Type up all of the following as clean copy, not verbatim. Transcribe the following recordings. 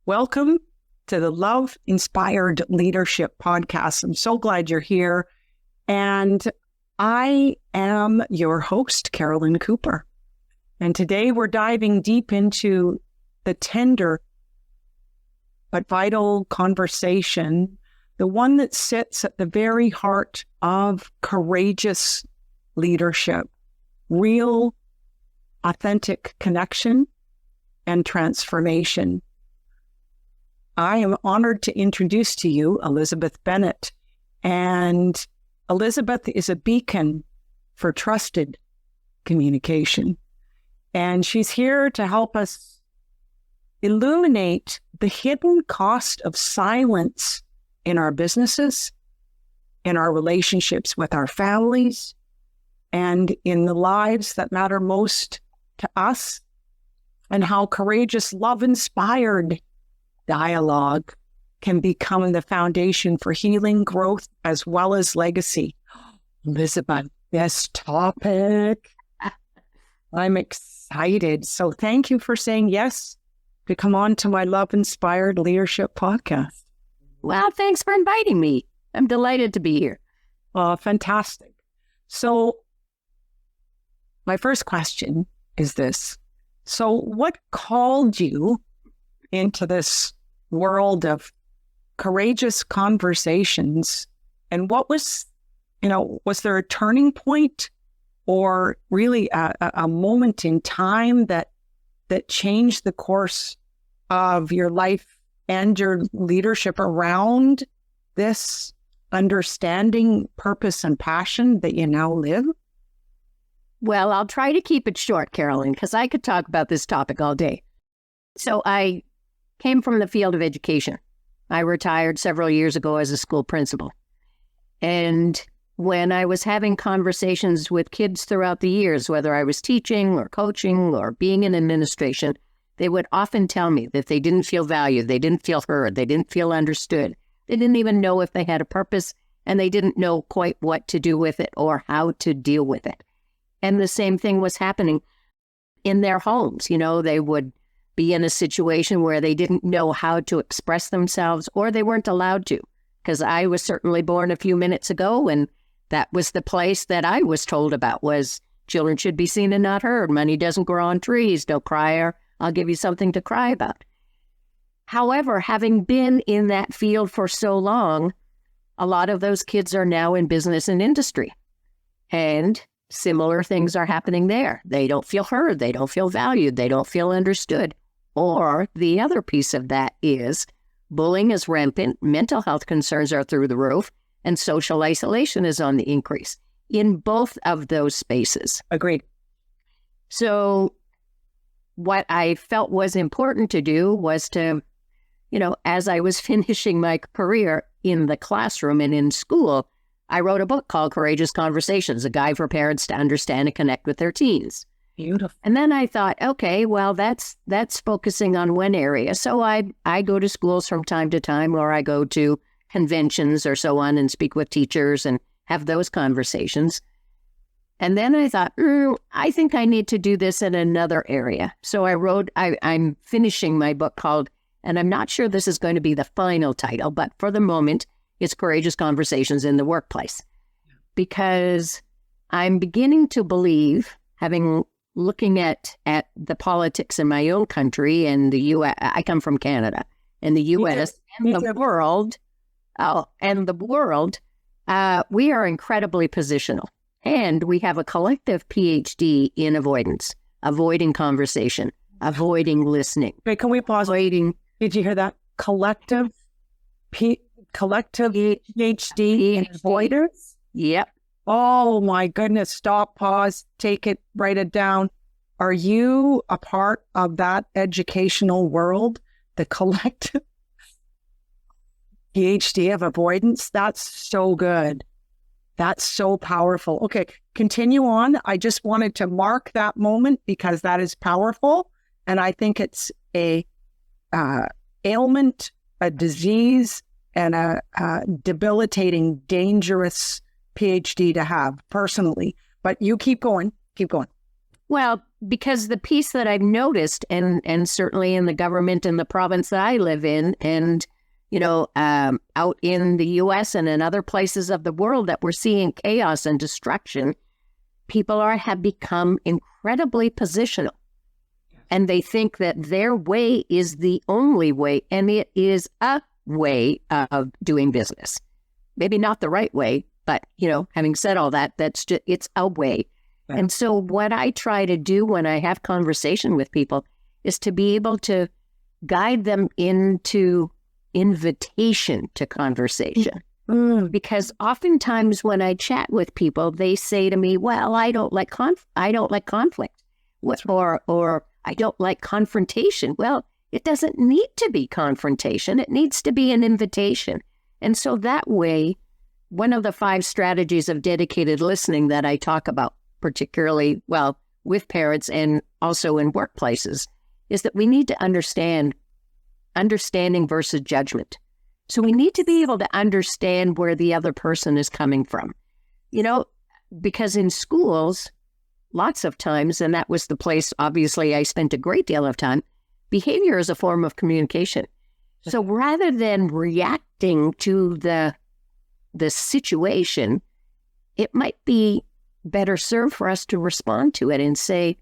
Welcome to the Love Inspired Leadership Podcast. I'm so glad you're here. And I am your host, Carolyn Cooper. And today we're diving deep into the tender but vital conversation, the one that sits at the very heart of courageous leadership, real, authentic connection and transformation. I am honored to introduce to you Elizabeth Bennett. And Elizabeth is a beacon for trusted communication. And she's here to help us illuminate the hidden cost of silence in our businesses, in our relationships with our families, and in the lives that matter most to us, and how courageous, love-inspired dialogue can become the foundation for healing, growth, as well as legacy. Elizabeth, this topic, I'm excited. So thank you for saying yes to come on to my Love Inspired Leadership Podcast. Well, thanks for inviting me. I'm delighted to be here. Fantastic. So my first question is this. So what called you into this world of courageous conversations? And what was there a turning point or really a moment in time that changed the course of your life and your leadership around this understanding, purpose, and passion that you now live? Well, I'll try to keep it short, Carolyn, because I could talk about this topic all day. So I came from the field of education. I retired several years ago as a school principal. And when I was having conversations with kids throughout the years, whether I was teaching or coaching or being in administration, they would often tell me that they didn't feel valued, they didn't feel heard, they didn't feel understood. They didn't even know if they had a purpose, and they didn't know quite what to do with it or how to deal with it. And the same thing was happening in their homes. They would be in a situation where they didn't know how to express themselves, or they weren't allowed to, because I was certainly born a few minutes ago, and that was the place that I was told about was children should be seen and not heard. Money doesn't grow on trees. Don't cry or I'll give you something to cry about. However, having been in that field for so long, a lot of those kids are now in business and industry. And similar things are happening there. They don't feel heard. They don't feel valued. They don't feel understood. Or the other piece of that is bullying is rampant. Mental health concerns are through the roof. And social isolation is on the increase in both of those spaces. Agreed. So what I felt was important to do was to, as I was finishing my career in the classroom and in school, I wrote a book called Courageous Conversations, a guide for parents to understand and connect with their teens. Beautiful. And then I thought, okay, well, that's focusing on one area. So I go to schools from time to time, or I go to conventions or so on and speak with teachers and have those conversations. And then I thought, I think I need to do this in another area. So I'm finishing my book called, and I'm not sure this is going to be the final title, but for the moment, it's Courageous Conversations in the Workplace. Because I'm beginning to believe, looking at the politics in my own country and the U.S., I come from Canada, and the U.S. and the world, we are incredibly positional. And we have a collective PhD in avoidance, avoiding conversation, avoiding listening. Wait, can we pause? Did you hear that? Collective PhD in avoidance? Yep. Oh my goodness. Stop, pause, take it, write it down. Are you a part of that educational world? The collective PhD of avoidance? That's so good. That's so powerful. Okay, continue on. I just wanted to mark that moment because that is powerful. And I think it's a ailment, a disease, and a debilitating, dangerous PhD to have personally. But you keep going. Well, because the piece that I've noticed, and certainly in the government in the province that I live in, and out in the U.S. and in other places of the world that we're seeing chaos and destruction, people have become incredibly positional. And they think that their way is the only way, and it is a way of doing business. Maybe not the right way, but, having said all that, it's a way. Right. And so what I try to do when I have conversation with people is to be able to guide them into invitation to conversation. Because oftentimes when I chat with people, they say to me, well, I don't like conflict, or I don't like confrontation. Well, it doesn't need to be confrontation. It needs to be an invitation. And so that way, one of the 5 strategies of dedicated listening that I talk about, particularly, with parents and also in workplaces, is that we need to understanding versus judgment. So we need to be able to understand where the other person is coming from. Because in schools, lots of times, and that was the place, obviously, I spent a great deal of time, behavior is a form of communication. So rather than reacting to the situation, it might be better served for us to respond to it and say,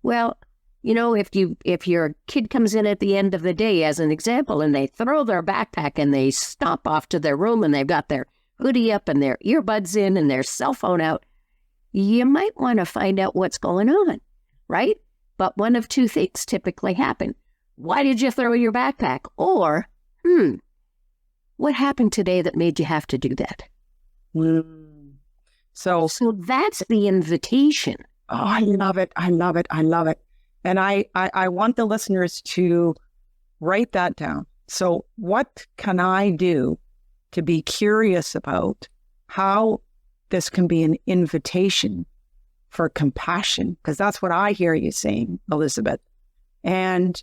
well, if your kid comes in at the end of the day, as an example, and they throw their backpack and they stomp off to their room and they've got their hoodie up and their earbuds in and their cell phone out, you might want to find out what's going on, right? But one of 2 things typically happen. Why did you throw your backpack? Or, what happened today that made you have to do that? So that's the invitation. Oh, I love it. I love it. I love it. And I want the listeners to write that down. So what can I do to be curious about how this can be an invitation for compassion? Because that's what I hear you saying, Elizabeth. And,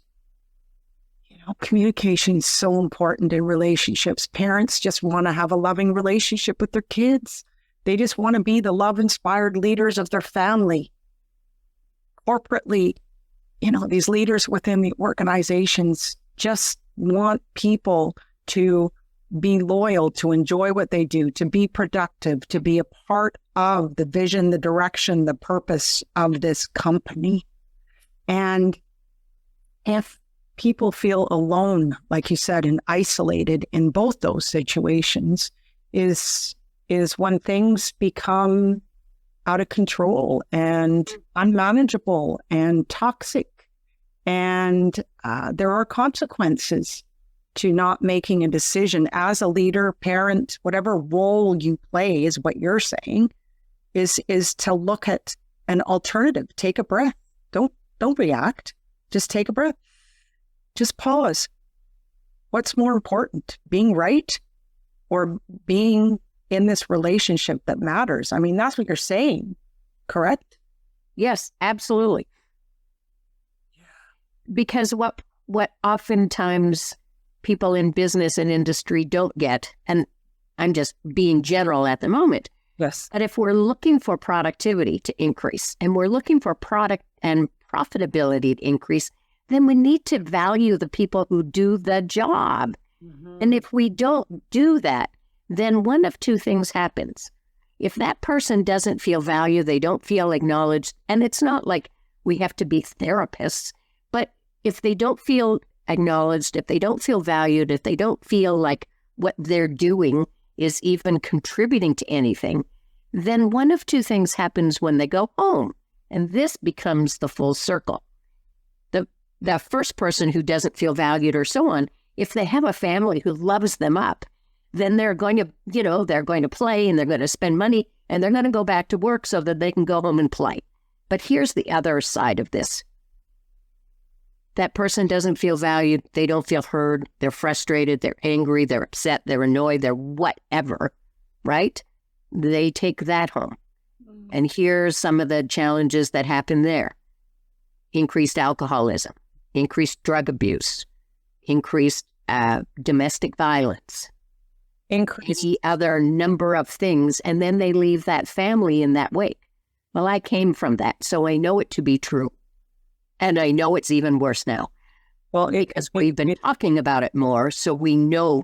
communication is so important in relationships. Parents just want to have a loving relationship with their kids. They just want to be the love-inspired leaders of their family. Corporately, these leaders within the organizations just want people to be loyal, to enjoy what they do, to be productive, to be a part of the vision, the direction, the purpose of this company. And if people feel alone, like you said, and isolated in both those situations, is when things become out of control and unmanageable and toxic. And there are consequences to not making a decision as a leader, parent, whatever role you play is what you're saying, is to look at an alternative. Take a breath. Don't react. Just take a breath. Just pause. What's more important, being right or being in this relationship that matters? I mean, that's what you're saying, correct? Yes, absolutely. Because what oftentimes people in business and industry don't get, and I'm just being general at the moment, yes, but if we're looking for productivity to increase and we're looking for product and profitability to increase, then we need to value the people who do the job. Mm-hmm. And if we don't do that, then one of 2 things happens. If that person doesn't feel valued, they don't feel acknowledged, and it's not like we have to be therapists, but if they don't feel acknowledged, if they don't feel valued, if they don't feel like what they're doing is even contributing to anything, then one of 2 things happens when they go home, and this becomes the full circle. The first person who doesn't feel valued or so on, if they have a family who loves them up, then they're going to, they're going to play and they're going to spend money and they're going to go back to work so that they can go home and play. But here's the other side of this. That person doesn't feel valued. They don't feel heard. They're frustrated. They're angry. They're upset. They're annoyed. They're whatever, right? They take that home. And here's some of the challenges that happen there. Increased alcoholism, increased drug abuse, increased domestic violence, increased the other number of things. And then they leave that family in that wake. Well, I came from that, so I know it to be true. And I know it's even worse now. Well, because we've been talking about it more, so we know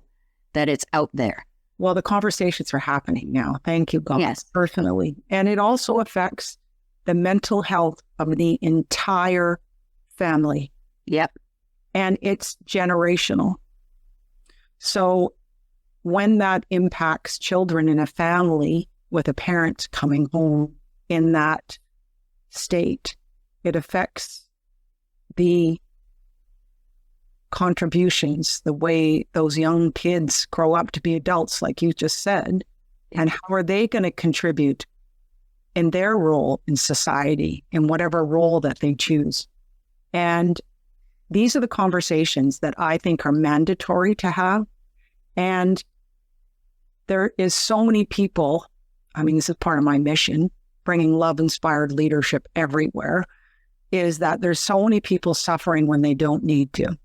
that it's out there. Well, the conversations are happening now. Thank you, God, yes. personally. And it also affects the mental health of the entire family. Yep. And it's generational. So when that impacts children in a family with a parent coming home in that state, it affects the contributions, the way those young kids grow up to be adults, like you just said, and how are they going to contribute in their role in society, in whatever role that they choose. And these are the conversations that I think are mandatory to have. And there is so many people, I mean, this is part of my mission, bringing love-inspired leadership everywhere, is that there's so many people suffering when they don't need to.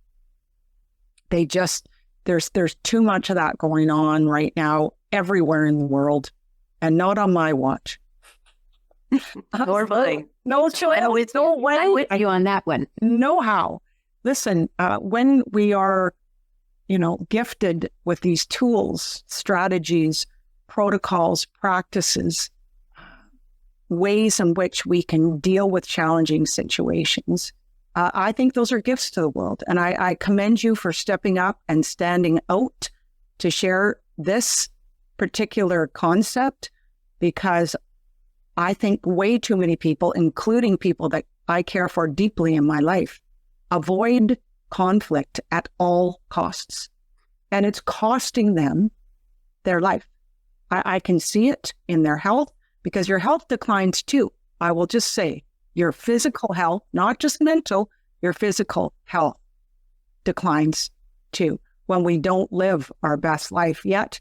They just, there's too much of that going on right now everywhere in the world, and not on my watch. Nor mine. No choice. No way. I'm with you on that one. No how. Listen, when we are, gifted with these tools, strategies, protocols, practices, ways in which we can deal with challenging situations, I think those are gifts to the world. And I commend you for stepping up and standing out to share this particular concept, because I think way too many people, including people that I care for deeply in my life, avoid conflict at all costs. And it's costing them their life. I can see it in their health, because your health declines too. I will just say, your physical health, not just mental, your physical health declines too when we don't live our best life yet.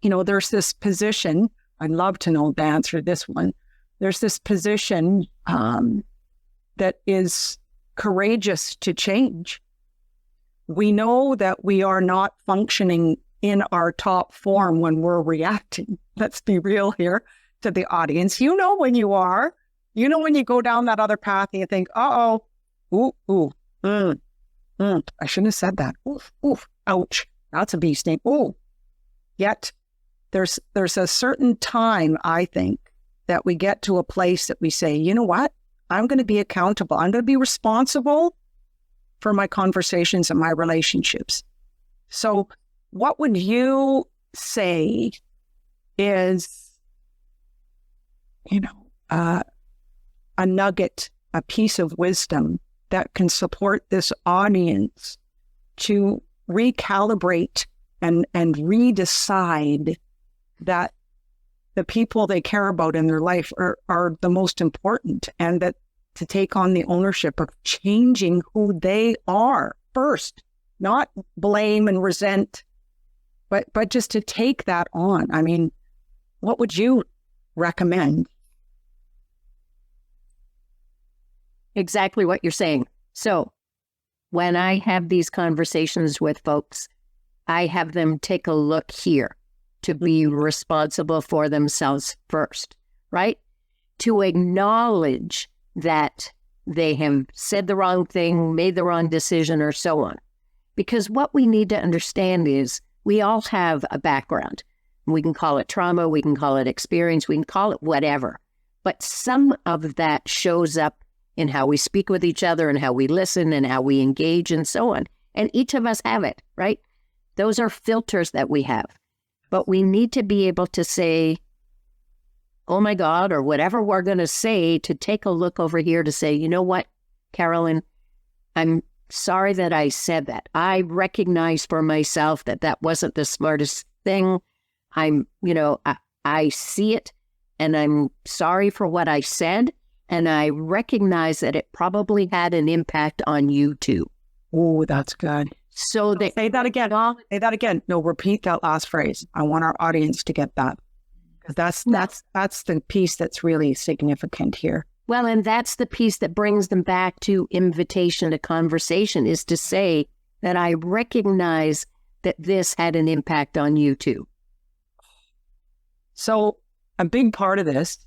There's this position, I'd love to know the answer to this one. There's this position that is courageous to change. We know that we are not functioning in our top form when we're reacting. Let's be real here to the audience. You know when you are. You know when you go down that other path and you think, I shouldn't have said that. Oof, ouch. That's a bee sting. Ooh. Yet there's a certain time, I think, that we get to a place that we say, you know what? I'm going to be accountable. I'm going to be responsible for my conversations and my relationships. So what would you say is, a nugget, a piece of wisdom that can support this audience to recalibrate and redecide that the people they care about in their life are the most important, and that to take on the ownership of changing who they are first, not blame and resent, but just to take that on. I mean, what would you recommend? Exactly what you're saying. So when I have these conversations with folks, I have them take a look here to be responsible for themselves first, right? To acknowledge that they have said the wrong thing, made the wrong decision, or so on. Because what we need to understand is we all have a background. We can call it trauma, we can call it experience, we can call it whatever. But some of that shows up in how we speak with each other and how we listen and how we engage and so on. And each of us have it, right? Those are filters that we have. But we need to be able to say, oh my God, or whatever we're going to say, to take a look over here to say, you know what, Carolyn, I'm sorry that I said that. I recognize for myself that that wasn't the smartest thing. I see it, and I'm sorry for what I said. And I recognize that it probably had an impact on you too. Oh, that's good. So say that again. Say that again. No, repeat that last phrase. I want our audience to get that, because that's the piece that's really significant here. Well, and that's the piece that brings them back to invitation to conversation, is to say that I recognize that this had an impact on you too. So a big part of this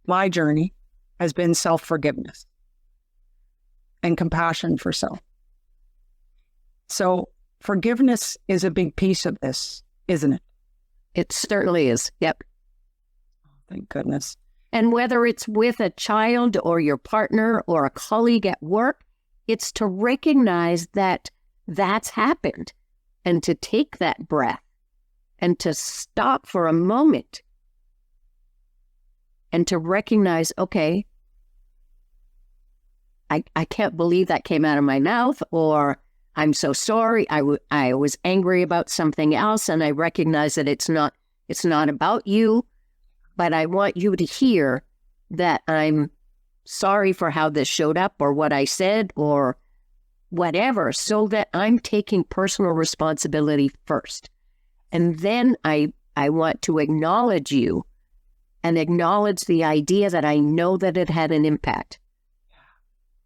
my journey has been self-forgiveness and compassion for self. So forgiveness is a big piece of this, isn't it? It certainly is. Yep. Thank goodness. And whether it's with a child or your partner or a colleague at work, it's to recognize that that's happened and to take that breath and to stop for a moment and to recognize, okay, I can't believe that came out of my mouth, or I'm so sorry. I was angry about something else, and I recognize that it's not about you, but I want you to hear that I'm sorry for how this showed up or what I said or whatever, so that I'm taking personal responsibility first. And then I want to acknowledge you and acknowledge the idea that I know that it had an impact.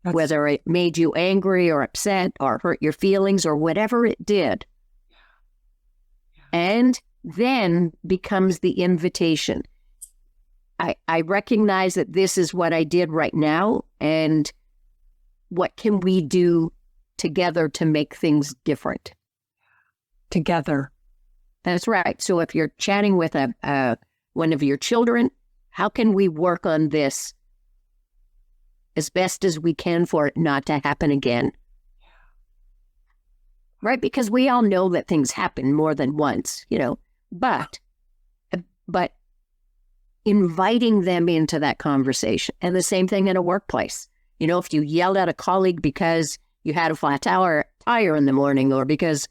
Whether it made you angry or upset or hurt your feelings or whatever it did. And then becomes the invitation. I recognize that this is what I did right now, and what can we do together to make things different? Together. That's right. So if you're chatting with one of your children, how can we work on this as best as we can for it not to happen again? Right? Because we all know that things happen more than once, but inviting them into that conversation. And the same thing in a workplace. If you yelled at a colleague because you had a flat tire in the morning, or because,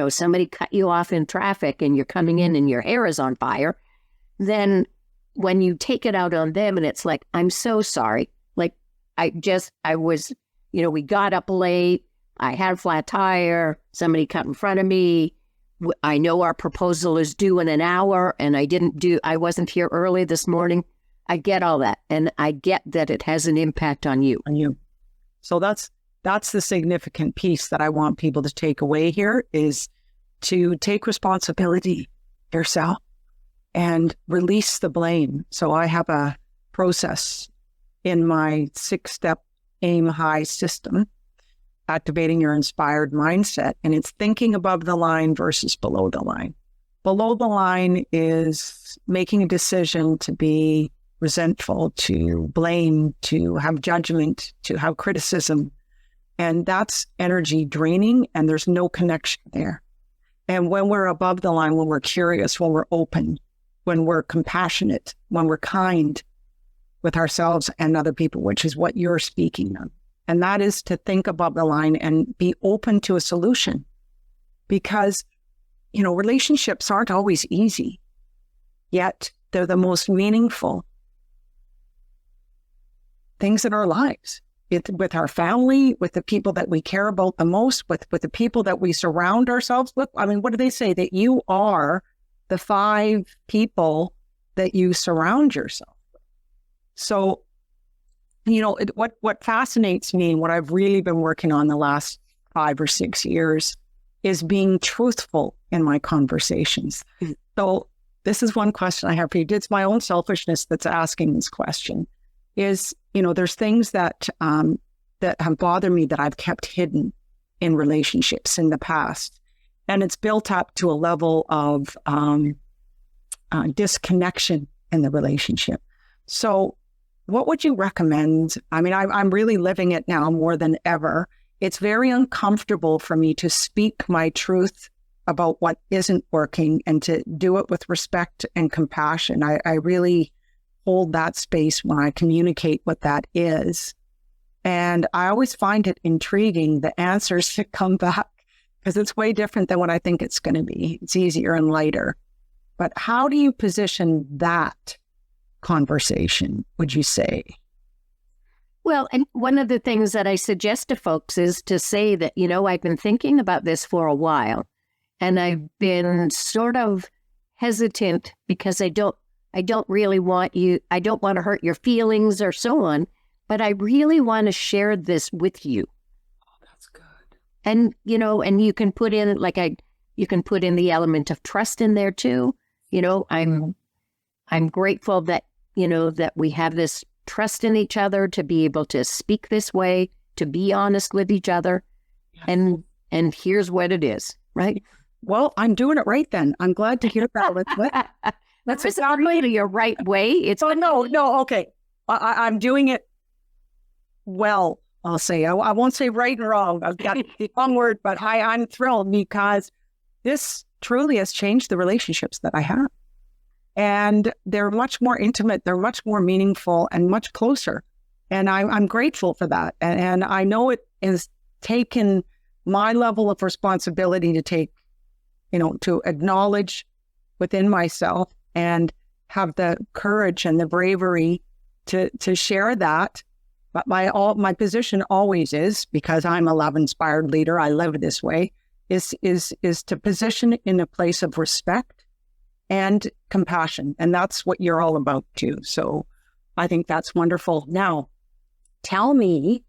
somebody cut you off in traffic and you're coming in and your hair is on fire, then when you take it out on them and it's like, I'm so sorry. I was, we got up late. I had a flat tire. Somebody cut in front of me. I know our proposal is due in an hour, and I wasn't here early this morning. I get all that. And I get that it has an impact on you. So that's the significant piece that I want people to take away here, is to take responsibility yourself and release the blame. So I have a process in my 6-step aim high system, activating your inspired mindset. And it's thinking above the line versus below the line. Below the line is making a decision to be resentful, to blame, to have judgment, to have criticism. And that's energy draining, and there's no connection there. And when we're above the line, when we're curious, when we're open, when we're compassionate, when we're kind with ourselves and other people, which is what you're speaking of. And that is to think above the line and be open to a solution. Because, relationships aren't always easy, yet they're the most meaningful things in our lives. With our family, with the people that we care about the most, with the people that we surround ourselves with. I mean, what do they say? That you are the 5 people that you surround yourself with. So, what fascinates me, what I've really been working on the last 5 or 6 years, is being truthful in my conversations. So this is one question I have for you. It's my own selfishness that's asking this question. Is, there's things that have bothered me that I've kept hidden in relationships in the past. And it's built up to a level of disconnection in the relationship. So what would you recommend? I mean, I'm really living it now more than ever. It's very uncomfortable for me to speak my truth about what isn't working and to do it with respect and compassion. I really hold that space when I communicate what that is. And I always find it intriguing, the answers that come back, because it's way different than what I think it's going to be. It's easier and lighter. But how do you position that conversation, would you say? Well, and one of the things that I suggest to folks is to say that, I've been thinking about this for a while, and I've been sort of hesitant because I don't really want I don't want to hurt your feelings or so on, but I really want to share this with you. Oh, that's good. And, and you can put in, you can put in the element of trust in there too. I'm grateful that that we have this trust in each other to be able to speak this way, to be honest with each other. And here's what it is, right? Well, I'm doing it right then. I'm glad to hear that, Elizabeth. That's exactly your right way. It's no, okay. I'm doing it well, I'll say. I won't say right and wrong. I've got the wrong word, but I'm thrilled because this truly has changed the relationships that I have. And they're much more intimate, they're much more meaningful and much closer. And I'm grateful for that. And I know it has taken my level of responsibility to take, to acknowledge within myself and have the courage and the bravery to share that. But my position always is, because I'm a love-inspired leader, I live this way, is to position in a place of respect and compassion. And that's what you're all about too. So I think that's wonderful. Now, tell me,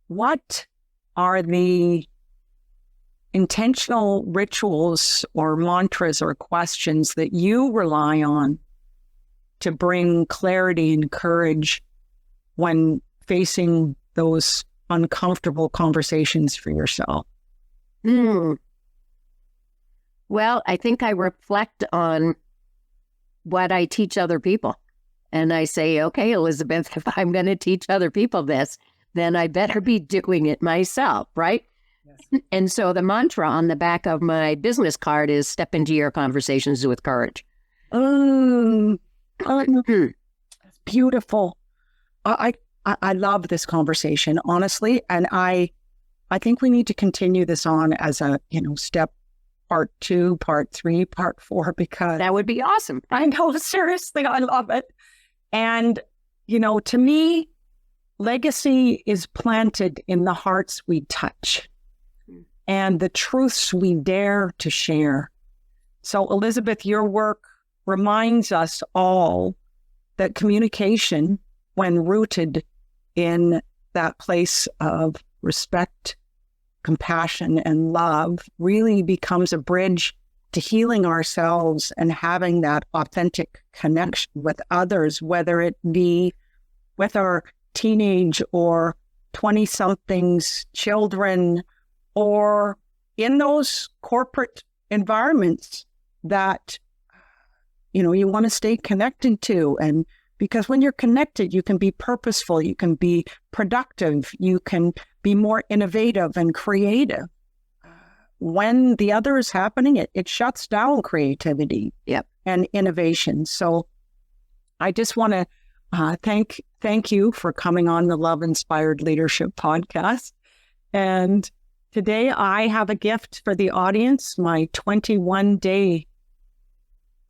what are the intentional rituals or mantras or questions that you rely on to bring clarity and courage when facing those uncomfortable conversations for yourself? Well, I think I reflect on what I teach other people. And I say, okay, Elizabeth, if I'm going to teach other people this, then I better be doing it myself, right? Yes. And so the mantra on the back of my business card is step into your conversations with courage. That's beautiful. I love this conversation, honestly. And I think we need to continue this on as a, step part 2, part 3, part 4, because that would be awesome. I know, seriously, I love it. And, to me, legacy is planted in the hearts we touch and the truths we dare to share. So, Elizabeth, your work reminds us all that communication, when rooted in that place of respect, compassion, and love, really becomes a bridge to healing ourselves and having that authentic connection with others, whether it be with our teenage or 20-somethings children, or in those corporate environments that, you want to stay connected to. And because when you're connected, you can be purposeful, you can be productive, you can be more innovative and creative. When the other is happening, it shuts down creativity and innovation. So I just want to thank you for coming on the Love Inspired Leadership podcast. And today I have a gift for the audience, my 21-day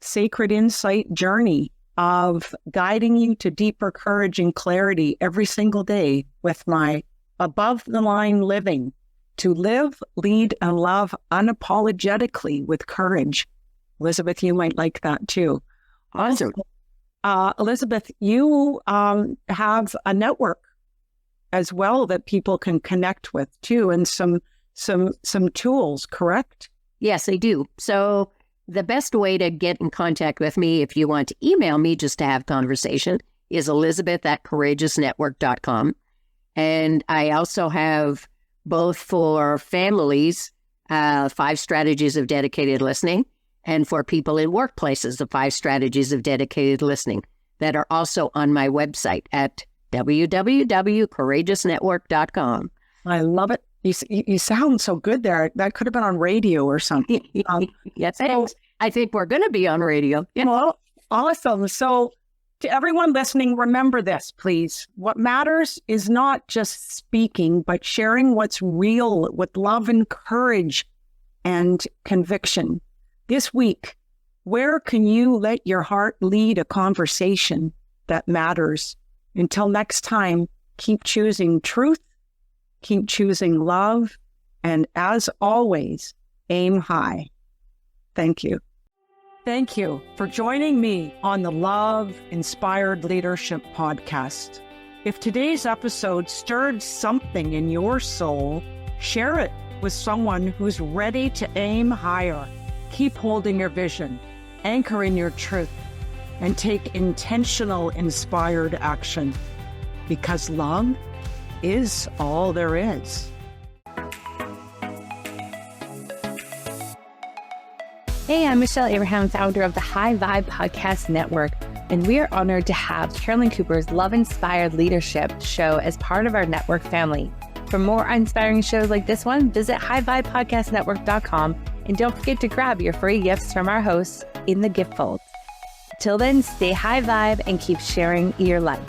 sacred insight journey of guiding you to deeper courage and clarity every single day with my above the line living, to live, lead, and love unapologetically with courage. Elizabeth, you might like that too. Awesome. Elizabeth, you have a network as well that people can connect with too, and some tools, correct? Yes, I do. So the best way to get in contact with me, if you want to email me just to have conversation, is elizabeth@courageousnetwork.com. And I also have, both for families, 5 strategies of dedicated listening, and for people in workplaces, the 5 strategies of dedicated listening that are also on my website at www.courageousnetwork.com. I love it. You sound so good there. That could have been on radio or something. Yes, I think we're going to be on radio. Yeah. Well, awesome. So to everyone listening, remember this, please. What matters is not just speaking, but sharing what's real with love and courage and conviction. This week, where can you let your heart lead a conversation that matters? Until next time, keep choosing truth, keep choosing love, and as always, aim high. Thank you. Thank you for joining me on the Love Inspired Leadership podcast. If today's episode stirred something in your soul, share it with someone who's ready to aim higher. Keep holding your vision, anchor in your truth, and take intentional, inspired action, because love is all there is. Hey, I'm Michelle Abraham, founder of the High Vibe Podcast Network, and we are honored to have Carolyn Cooper's Love-Inspired Leadership show as part of our network family. For more inspiring shows like this one, visit highvibepodcastnetwork.com, and don't forget to grab your free gifts from our hosts in the gift fold. Till then, stay high vibe and keep sharing your life.